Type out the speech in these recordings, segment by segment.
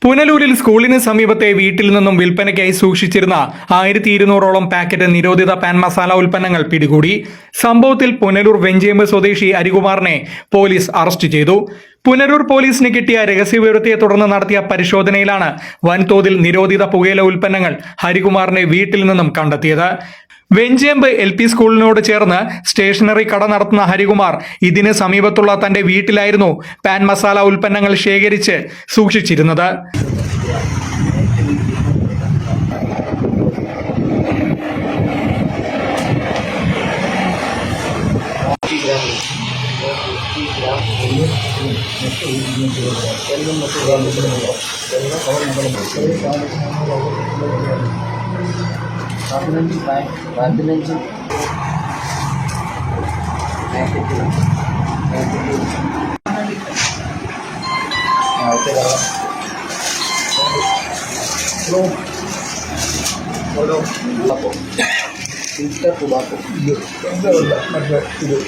പുനലൂരിൽ സ്കൂളിന് സമീപത്തെ വീട്ടിൽ നിന്നും വിൽപ്പനയ്ക്കായി സൂക്ഷിച്ചിരുന്ന 1200ഓളം പാക്കറ്റ് നിരോധിത പാൻ മസാല ഉൽപ്പന്നങ്ങൾ പിടികൂടി. സംഭവത്തിൽ പുനലൂർ വെഞ്ചേമ്പ് സ്വദേശി ഹരികുമാറിനെ പോലീസ് അറസ്റ്റ് ചെയ്തു. പുനലൂർ പോലീസിന് കിട്ടിയ രഹസ്യവിവരത്തെ തുടർന്ന് നടത്തിയ പരിശോധനയിലാണ് വൻതോതിൽ നിരോധിത പുകയില ഉൽപ്പന്നങ്ങൾ ഹരികുമാറിന്റെ വീട്ടിൽ നിന്നും കണ്ടെത്തിയത്. വെഞ്ചേമ്പ് LP സ്കൂളിനോട് ചേർന്ന് സ്റ്റേഷനറി കട നടത്തുന്ന ഹരികുമാർ ഇതിന് സമീപത്തുള്ള തന്റെ വീട്ടിലായിരുന്നു പാൻ മസാല ഉൽപ്പന്നങ്ങൾ ശേഖരിച്ച് സൂക്ഷിച്ചിരുന്നത്.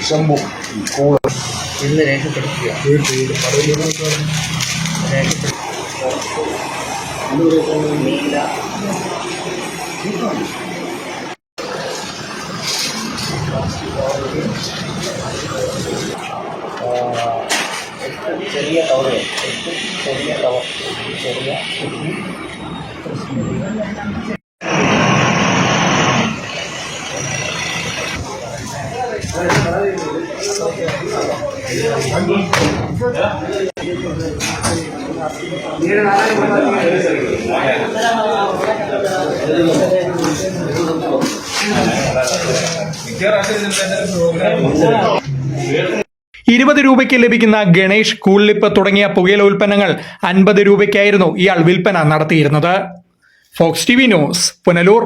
ശംഭു ഇന്ന് രേഖപ്പെടുത്തിയ ചെറിയ കവർ ചെറിയ ₹20 ലഭിക്കുന്ന ഗണേഷ്, കൂൾലിപ്പ് തുടങ്ങിയ പുകയില ഉൽപ്പന്നങ്ങൾ ₹50 ഇയാൾ വിൽപ്പന നടത്തിയിരുന്നത്. Fox TV news, Punalur.